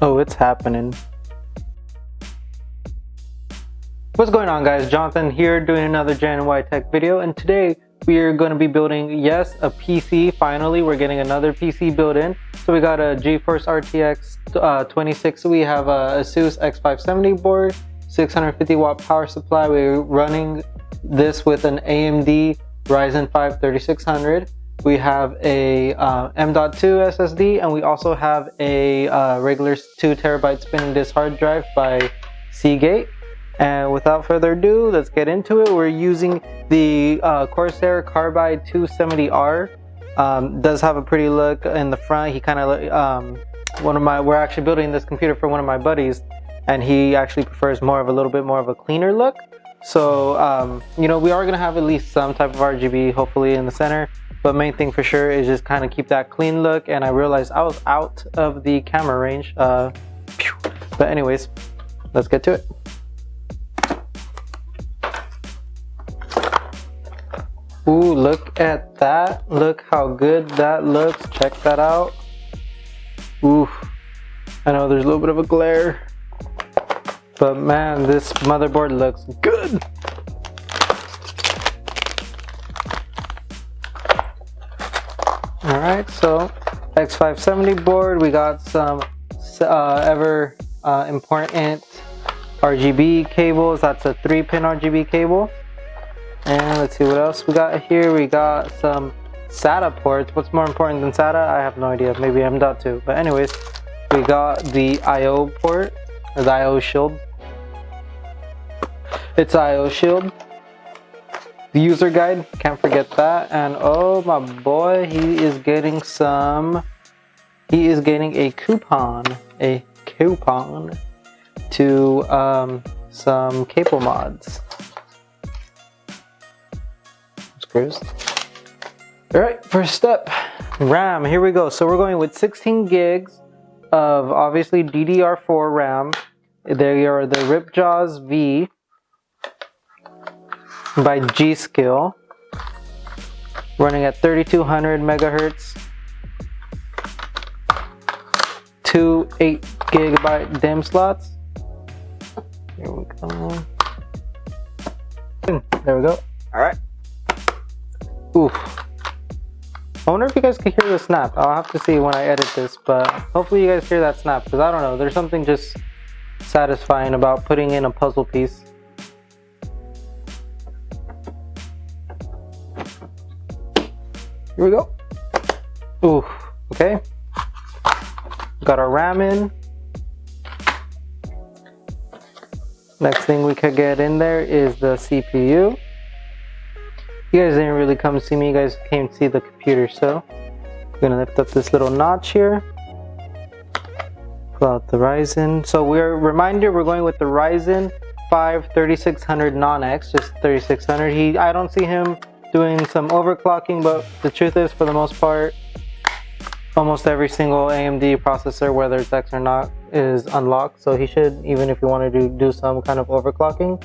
Oh, it's happening. What's going on, guys? Jonathan here doing another Gen Y Tech video, and today we are going to be building, yes, a PC. Finally, we're getting another PC built in. So we got a GeForce RTX 26. We have a Asus X570 board, 650 watt power supply. We're running this with an AMD Ryzen 5 3600. We have a M.2 SSD, and we also have a regular 2 terabyte spinning disk hard drive by Seagate. And without further ado, let's get into it. We're using the Corsair Carbide 270R. Does have a pretty look in the front. He kind of we're actually building this computer for one of my buddies, and he actually prefers a little bit more of a cleaner look. So you know, we are gonna have at least some type of RGB hopefully in the center, but main thing for sure is just kind of keep that clean look. And I realized I was out of the camera range, but anyways, let's get to it. Ooh, look at that. Look how good that looks. Check that out. Ooh, I know there's a little bit of a glare, but man, this motherboard looks good. Alright, so X570 board. We got some ever important RGB cables. That's a 3-pin RGB cable. And let's see what else we got here. We got some SATA ports. What's more important than SATA? I have no idea. Maybe M.2. But anyways, we got the I/O port, or the I/O shield. It's I/O shield. The user guide, can't forget that. And oh my boy, he is getting a coupon to some cable mods. Alright, first up, RAM. Here we go. So we're going with 16 gigs of obviously DDR4 RAM. They are the Ripjaws V by G-Skill, running at 3200 megahertz, 2 8GB DIMM slots. Here we go. There we go. Alright. Oof. I wonder if you guys can hear the snap. I'll have to see when I edit this, but hopefully you guys hear that snap, because I don't know, there's something just satisfying about putting in a puzzle piece. Here we go. Oof. Okay. Got our RAM in. Next thing we could get in there is the CPU. You guys didn't really come see me, you guys came to see the computer, so I'm gonna lift up this little notch here, pull out the Ryzen. So we're going with the Ryzen 5 3600 non-X, just 3600. I don't see him doing some overclocking, but the truth is, for the most part, almost every single AMD processor, whether it's X or not, is unlocked. So he should, even if you want to do some kind of overclocking,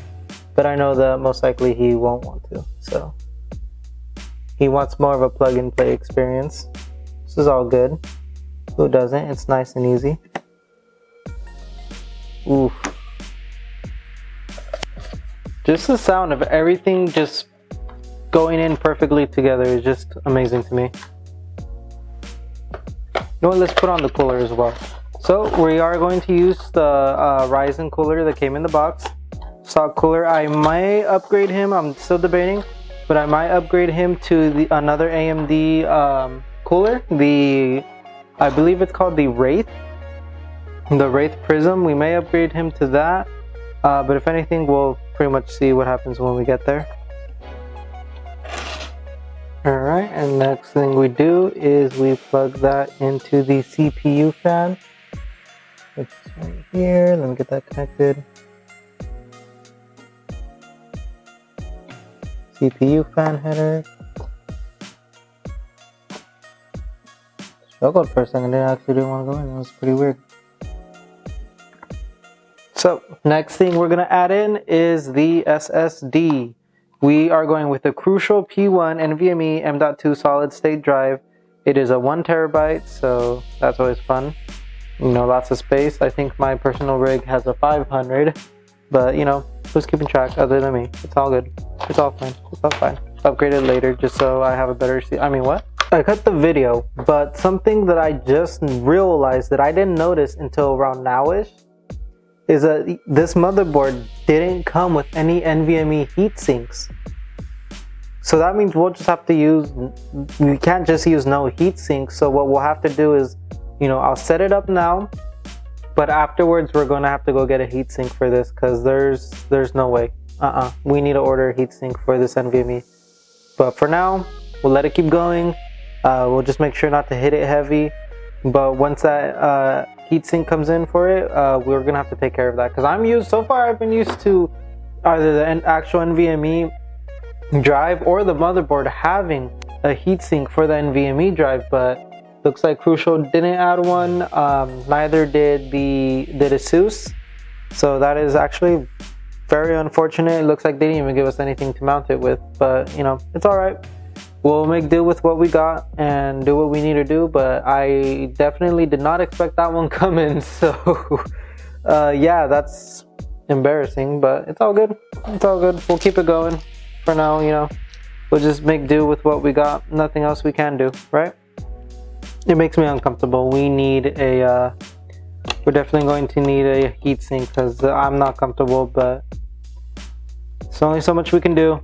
but I know that most likely he won't want to. So he wants more of a plug-and-play experience. This is all good. Who doesn't? It's nice and easy. Oof. Just the sound of everything just going in perfectly together is just amazing to me. You know what? Let's put on the cooler as well. So we are going to use the Ryzen cooler that came in the box. Stock cooler. I might upgrade him. I'm still debating. But I might upgrade him to another AMD cooler. I believe it's called the Wraith Prism. We may upgrade him to that. But if anything, we'll pretty much see what happens when we get there. Alright, and next thing we do is we plug that into the CPU fan. It's right here. Let me get that connected. CPU fan header. Struggled for a second. I actually didn't want to go in. It was pretty weird. So next thing we're going to add in is the SSD. We are going with the Crucial P1 Nvme M.2 solid state drive. It is a 1 terabyte, so that's always fun. you know, lots of space. I think my personal rig has a 500, but you know, who's keeping track other than me? It's all good. It's all fine. It's all fine. Upgrade it later just so I have a better I mean, what? I cut the video, but something that I just realized that I didn't notice until around nowish is that this motherboard didn't come with any NVMe heat sinks. So that means we'll just have to use, we can't just use no heat sink. So what we'll have to do is, you know, I'll set it up now, but afterwards we're gonna have to go get a heat sink for this because there's no way. We need to order a heat sink for this NVMe. But for now, we'll let it keep going. We'll just make sure not to hit it heavy. But once that heatsink comes in for it, we're gonna have to take care of that. Because I've been used to either the actual NVMe drive or the motherboard having a heatsink for the NVMe drive, but looks like Crucial didn't add one. Neither did Asus. So that is actually very unfortunate. It looks like they didn't even give us anything to mount it with, but you know, it's all right. We'll make do with what we got and do what we need to do, but I definitely did not expect that one coming. So yeah, that's embarrassing, but it's all good. It's all good. We'll keep it going for now. You know, we'll just make do with what we got. Nothing else we can do, right? It makes me uncomfortable. We're definitely going to need a heatsink because I'm not comfortable, but it's only so much we can do.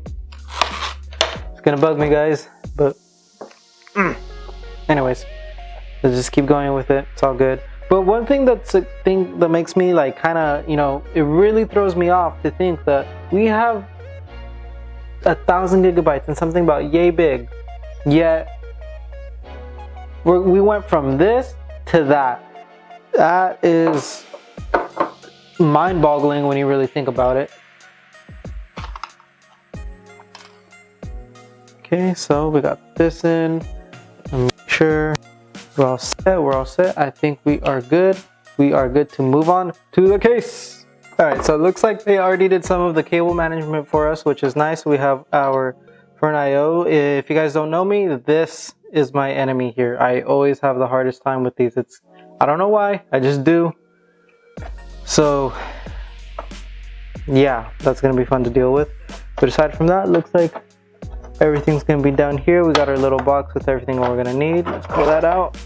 It's gonna bug me, guys, but anyways, let's just keep going with it. It's all good. But one thing that makes me like kind of, you know, it really throws me off to think that we have 1,000 gigabytes and something about yay big, yet we went from this to that. That is mind-boggling when you really think about it. Okay, so we got this in. Make sure we're all set. We're all set. I think we are good. We are good to move on to the case. All right, so it looks like they already did some of the cable management for us, which is nice. We have our front IO. If you guys don't know me, this is my enemy here. I always have the hardest time with these. I don't know why, I just do. So yeah, that's gonna be fun to deal with. But aside from that, looks like everything's gonna be down here. We got our little box with everything we're gonna need. Let's pull that out.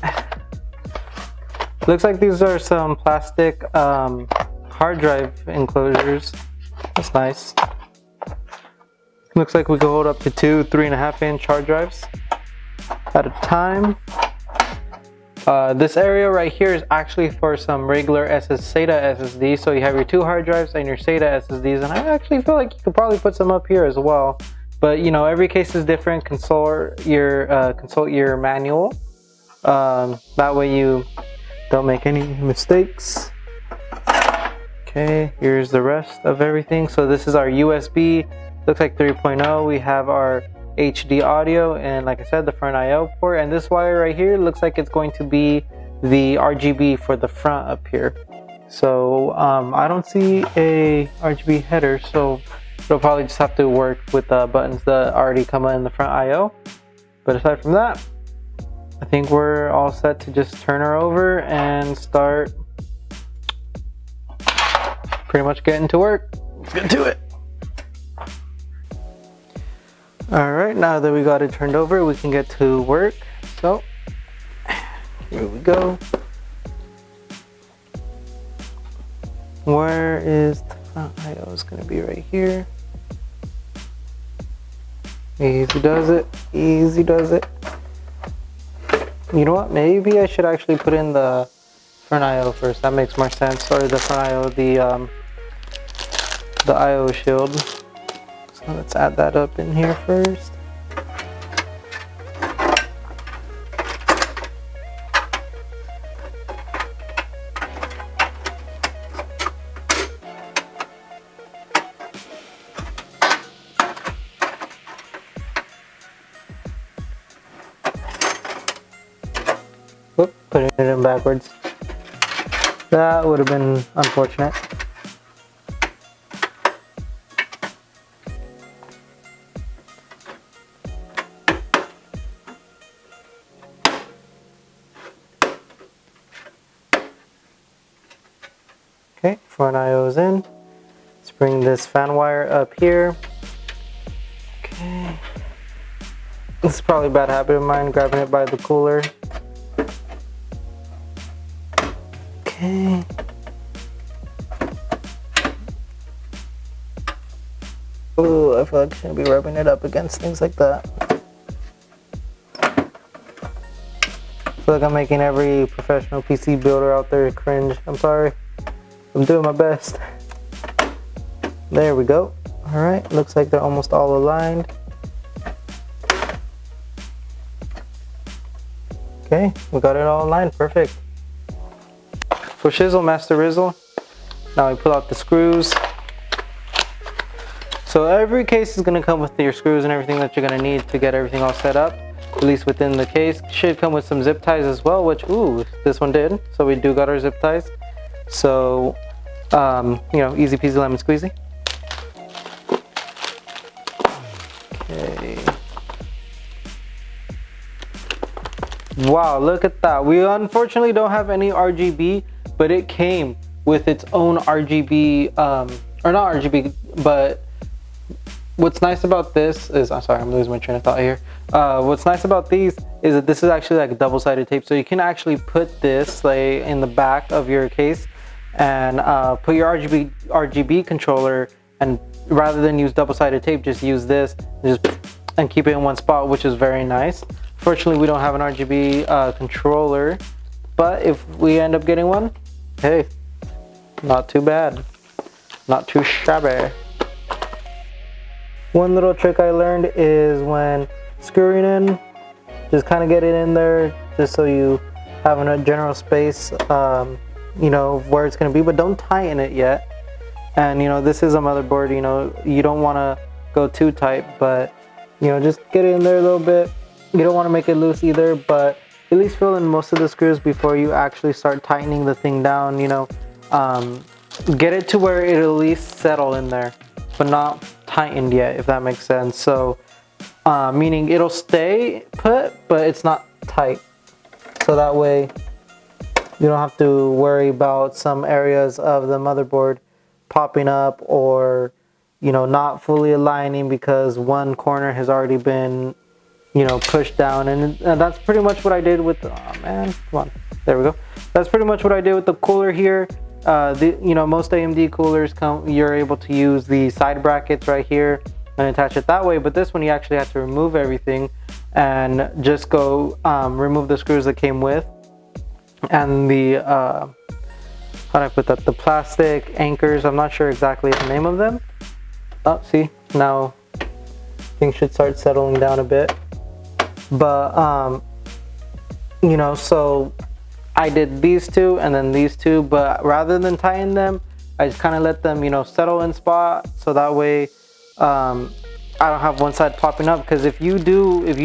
Looks like these are some plastic hard drive enclosures. That's nice. Looks like we can hold up to 2 3.5 inch hard drives at a time. This area right here is actually for some regular SATA SSD. So you have your 2 hard drives and your SATA SSDs, and I actually feel like you could probably put some up here as well. But you know, every case is different. Consult your manual. That way you don't make any mistakes. Okay, here's the rest of everything. So this is our USB. Looks like 3.0. We have our HD audio, and like I said, the front IO port, and this wire right here looks like it's going to be the RGB for the front up here. So I don't see a RGB header, so it'll probably just have to work with the buttons that already come in the front IO. But aside from that, I think we're all set to just turn her over and start pretty much getting to work. Let's get to it. Alright, now that we got it turned over, we can get to work. So, here we go. Where is the front IO? It's going to be right here. Easy does it. Easy does it. You know what? Maybe I should actually put in the front IO first. That makes more sense. Or the front IO, the IO shield. So let's add that up in here first. Whoop, putting it in backwards. That would have been unfortunate. Okay, front IO is in. Let's bring this fan wire up here. Okay. This is probably a bad habit of mine, grabbing it by the cooler. Okay. Ooh, I feel like I shouldn't be rubbing it up against things like that. I feel like I'm making every professional PC builder out there cringe. I'm sorry. I'm doing my best. There we go. Alright, looks like they're almost all aligned. Okay, we got it all aligned. Perfect. For shizzle, master rizzle. Now we pull out the screws. So every case is going to come with your screws and everything that you're going to need to get everything all set up, at least within the case. Should come with some zip ties as well, which, ooh, this one did. So we do got our zip ties. So, you know, easy peasy lemon squeezy. Okay. Wow, look at that. We unfortunately don't have any RGB, but it came with its own RGB, or not RGB, but what's nice about this is, I'm sorry, I'm losing my train of thought here. What's nice about these is that this is actually like a double-sided tape, so you can actually put this like in the back of your case and put your RGB controller, and rather than use double-sided tape, just use this and keep it in one spot, which is very nice. Fortunately, we don't have an RGB controller, but if we end up getting one, hey, not too bad, not too shabby. One little trick I learned is when screwing in, just kind of get it in there just so you have a general space, you know, where it's going to be, but don't tighten it yet. And you know, this is a motherboard, you know, you don't want to go too tight, but you know, just get it in there a little bit. You don't want to make it loose either, but at least fill in most of the screws before you actually start tightening the thing down, you know. Get it to where it'll at least settle in there, but not tightened yet, if that makes sense. So meaning it'll stay put, but it's not tight, so that way you don't have to worry about some areas of the motherboard popping up, or you know, not fully aligning because one corner has already been, you know, pushed down. And that's pretty much what I did with, oh man, come on, there we go. That's pretty much what I did with the cooler here. You know, most AMD coolers you're able to use the side brackets right here and attach it that way, but this one you actually have to remove everything and just go remove the screws that came with, and the how do I put that, the plastic anchors. I'm not sure exactly the name of them. Oh, see, now things should start settling down a bit. But you know, so I did these two and then these two, but rather than tighten them, I just kind of let them, you know, settle in spot, so that way I don't have one side popping up. Because if you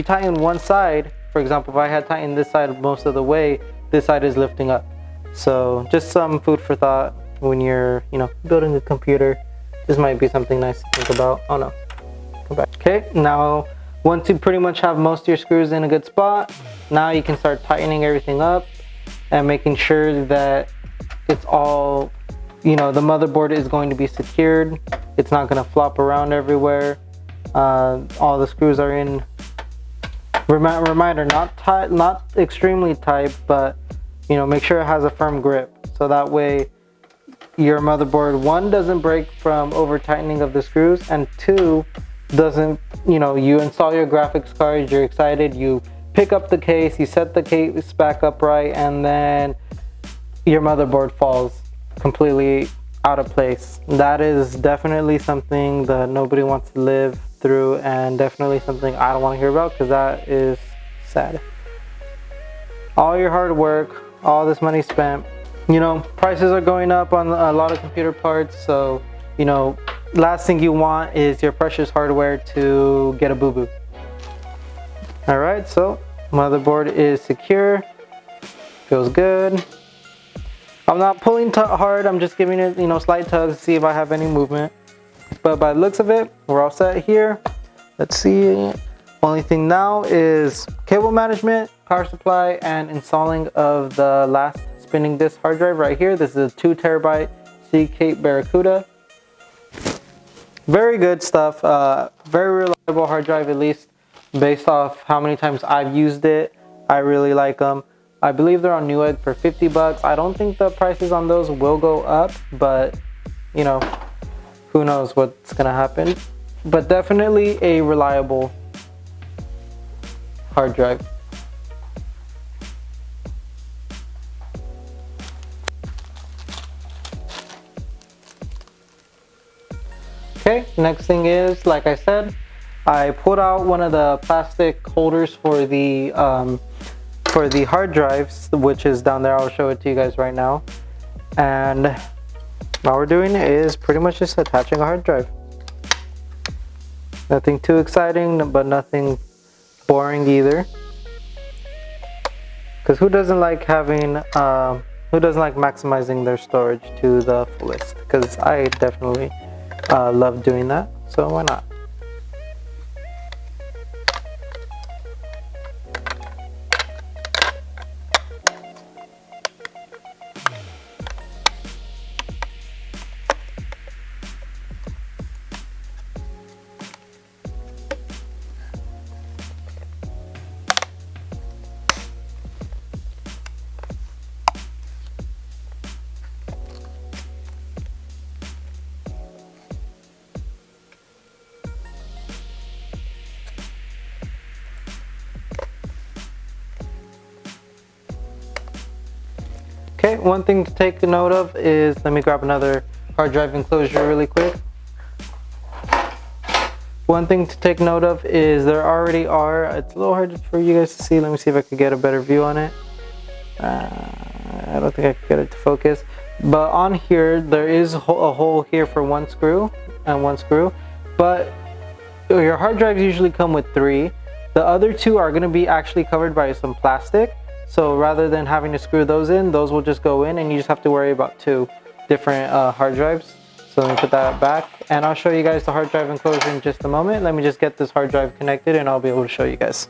tighten one side, for example, if I had tightened this side most of the way, this side is lifting up. So just some food for thought when you're, you know, building a computer. This might be something nice to think about. Oh no, come back. Okay, now once you pretty much have most of your screws in a good spot, now you can start tightening everything up and making sure that it's all, you know, the motherboard is going to be secured. It's not going to flop around everywhere. All the screws are in. Reminder, not tight, not extremely tight, but you know, make sure it has a firm grip, so that way your motherboard, one, doesn't break from over tightening of the screws, and two, doesn't, you know, you install your graphics card, you're excited, you pick up the case, you set the case back upright, and then your motherboard falls completely out of place. That is definitely something that nobody wants to live through, and definitely something I don't want to hear about, because that is sad. All your hard work, all this money spent, you know, prices are going up on a lot of computer parts, so you know, last thing you want is your precious hardware to get a boo-boo. All right, so motherboard is secure, feels good. I'm not pulling hard, I'm just giving it, you know, slight tugs to see if I have any movement. But by the looks of it, we're all set here. Let's see. Only thing now is cable management, power supply, and installing of the last spinning disk hard drive right here. This is a 2 terabyte Sea Cape Barracuda. Very good stuff. Very reliable hard drive, at least based off how many times I've used it. I really like them. I believe they're on Newegg for 50 bucks. I don't think the prices on those will go up, but you know, who knows what's gonna happen. But definitely a reliable hard drive. Okay, next thing is, like I said, I pulled out one of the plastic holders for the hard drives, which is down there. I'll show it to you guys right now. And all we're doing is pretty much just attaching a hard drive. Nothing too exciting, but nothing boring either. Because who doesn't like having, who doesn't like maximizing their storage to the fullest? Because I definitely love doing that, so why not? Okay, one thing to take note of is, let me grab another hard drive enclosure really quick. One thing to take note of is there already are, it's a little hard for you guys to see, let me see if I could get a better view on it. I don't think I could get it to focus, but on here there is a hole here for one screw and one screw, but your hard drives usually come with 3. The other 2 are going to be actually covered by some plastic. So rather than having to screw those in, those will just go in, and you just have to worry about 2 different hard drives. So let me put that back, and I'll show you guys the hard drive enclosure in just a moment. Let me just get this hard drive connected and I'll be able to show you guys.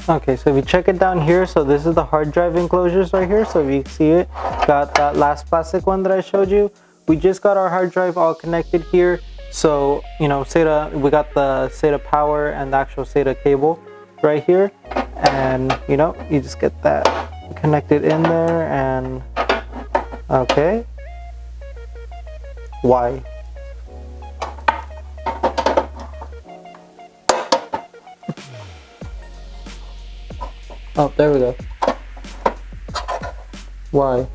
Okay, so if you check it down here, so this is the hard drive enclosures right here. So if you see it, got that last plastic one that I showed you. We just got our hard drive all connected here. So, you know, SATA, we got the SATA power and the actual SATA cable right here. And, you know, you just get that connected in there and, okay. Why? Oh, there we go. Why?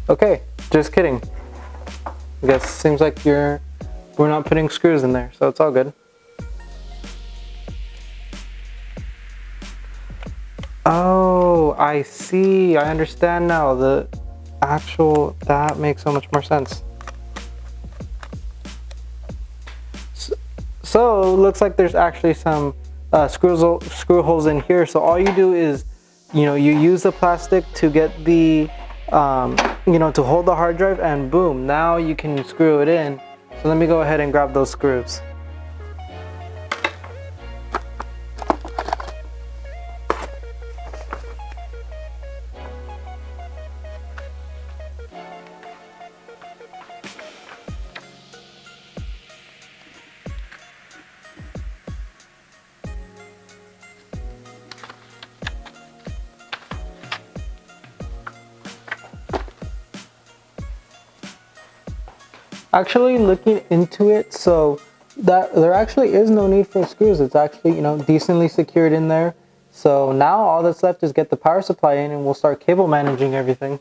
Okay, just kidding. I guess it seems like we're not putting screws in there, so it's all good. Oh, I see. I understand now. That makes so much more sense. So looks like there's actually some screw holes in here. So all you do is, you know, you use the plastic to get the, you know, to hold the hard drive, and boom, now you can screw it in. So let me go ahead and grab those screws. Actually looking into it, so that there actually is no need for screws. It's actually, you know, decently secured in there. So now all that's left is get the power supply in and we'll start cable managing everything.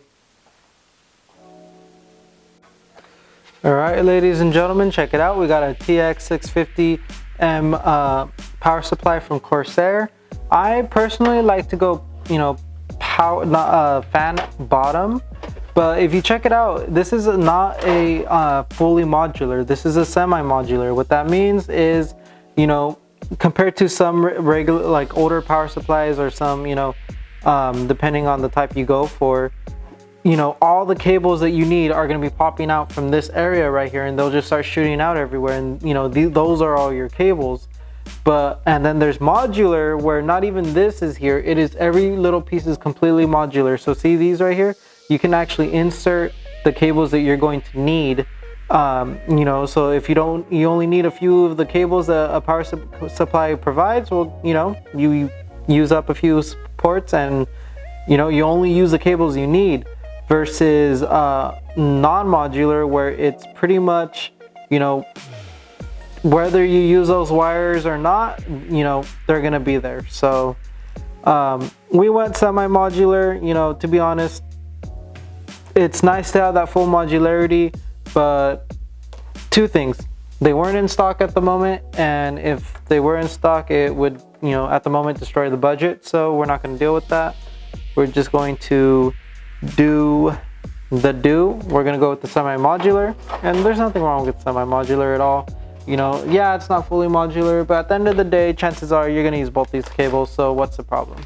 Alright, ladies and gentlemen, check it out. We got a TX650M power supply from Corsair. I personally like to go, you know, fan bottom. But if you check it out, this is not a fully modular. This is a semi-modular. What that means is, you know, compared to some regular, like older power supplies or some, you know, depending on the type you go for, you know, all the cables that you need are going to be popping out from this area right here, and they'll just start shooting out everywhere. And you know, those are all your cables. And then there's modular, where not even this is here. It is, every little piece is completely modular. So see these right here? You can actually insert the cables that you're going to need. You know, so if you only need a few of the cables that a power supply provides, well, you know, you use up a few ports and, you know, you only use the cables you need. Versus non-modular, where it's pretty much, you know, whether you use those wires or not, you know, they're gonna be there. So we went semi-modular. You know, to be honest, it's nice to have that full modularity, but two things: they weren't in stock at the moment, and if they were in stock, it would, you know, at the moment destroy the budget. So we're not going to deal with that. We're just going to we're gonna go with the semi-modular, and there's nothing wrong with semi-modular at all. You know, yeah, it's not fully modular, but at the end of the day, chances are you're gonna use both these cables, so what's the problem?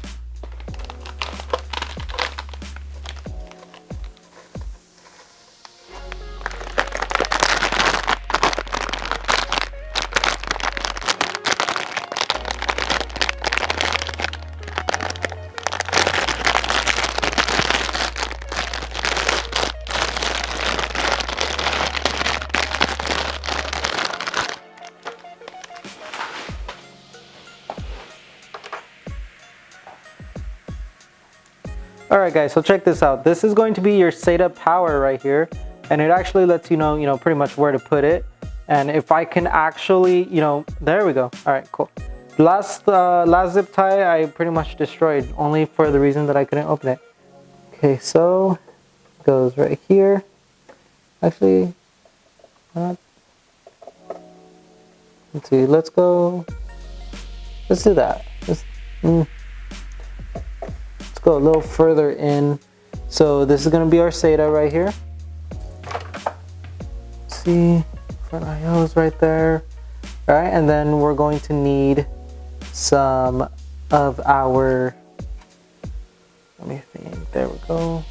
Alright guys, so check this out. This is going to be your SATA power right here, and it actually lets you know, pretty much where to put it. And if I can actually, you know, there we go. Alright, cool. Last zip tie I pretty much destroyed, only for the reason that I couldn't open it. Okay, so it goes right here. Actually, let's see, let's do that. Go a little further in. So this is going to be our SATA right here. See, front IO is right there. All right, and then we're going to need some of our, let me think, there we go.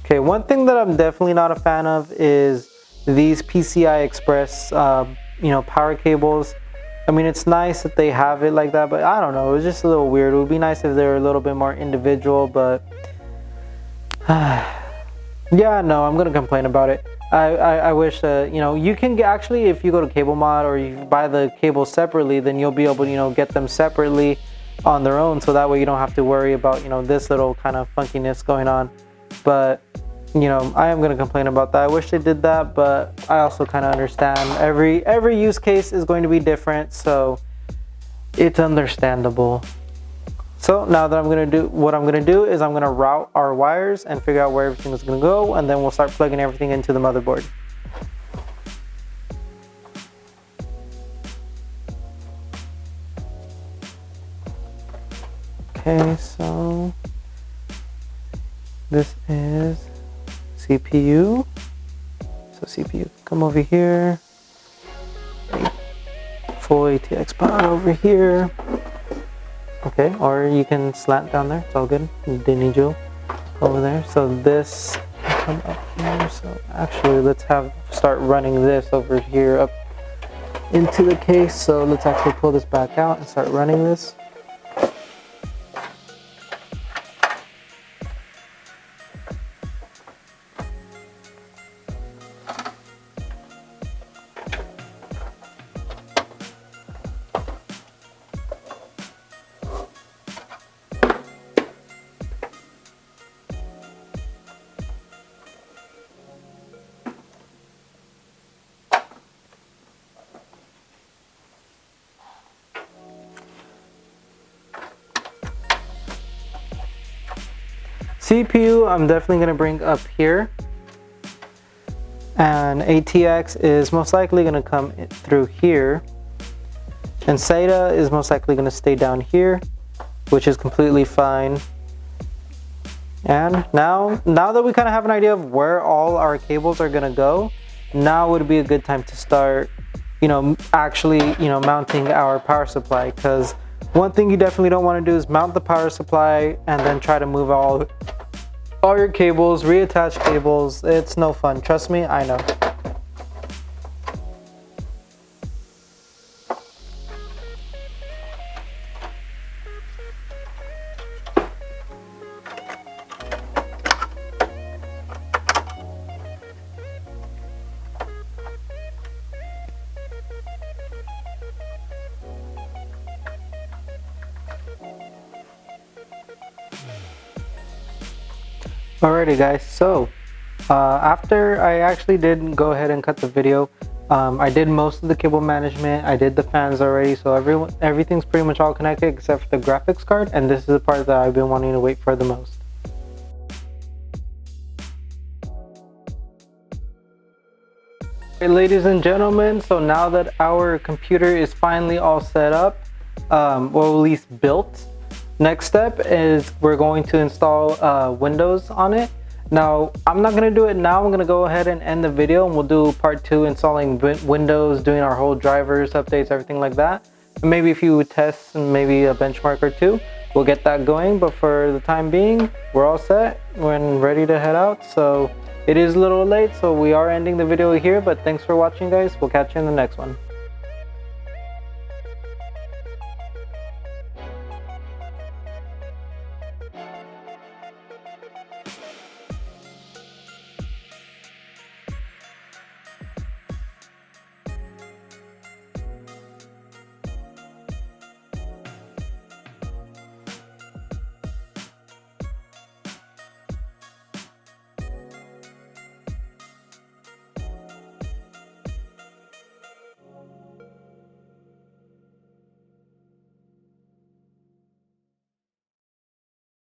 Okay, one thing that I'm definitely not a fan of is these PCI Express, you know, power cables. I mean, it's nice that they have it like that, but I don't know, it's just a little weird. It would be nice if they were a little bit more individual, but yeah, no, I'm gonna complain about it. I wish that, you know, you can actually, if you go to Cable Mod or you buy the cables separately, then you'll be able to, you know, get them separately on their own, so that way you don't have to worry about, you know, this little kind of funkiness going on. But you know, I am going to complain about that. I wish they did that, but I also kind of understand every use case is going to be different, so it's understandable. So now that what I'm going to do is I'm going to route our wires and figure out where everything is going to go, and then we'll start plugging everything into the motherboard. Okay, so this is CPU. So CPU, come over here. Full ATX pod over here. Okay, or you can slant down there. It's all good. Didn't need you over there. So this come up here. So actually, let's start running this over here up into the case. So let's actually pull this back out and start running this. CPU, I'm definitely going to bring up here. And ATX is most likely going to come through here. And SATA is most likely going to stay down here, which is completely fine. And now that we kind of have an idea of where all our cables are going to go, now would be a good time to start, actually, mounting our power supply. Because one thing you definitely don't want to do is mount the power supply and then try to move all your cables, reattach cables. It's no fun. Trust me, I know. Alrighty guys, so after I actually did go ahead and cut the video, I did most of the cable management. I did the fans already, so everything's pretty much all connected except for the graphics card, and this is the part that I've been wanting to wait for the most. Ladies and gentlemen, so now that our computer is finally all set up, well, at least built, next step is we're going to install Windows on it. Now, I'm not going to do it now. I'm going to go ahead and end the video, and we'll do part 2 installing Windows, doing our whole drivers, updates, everything like that. And maybe a few tests and maybe a benchmark or two. We'll get that going, but for the time being, we're all set. We're ready to head out. So it is a little late, so we are ending the video here, but thanks for watching, guys. We'll catch you in the next one.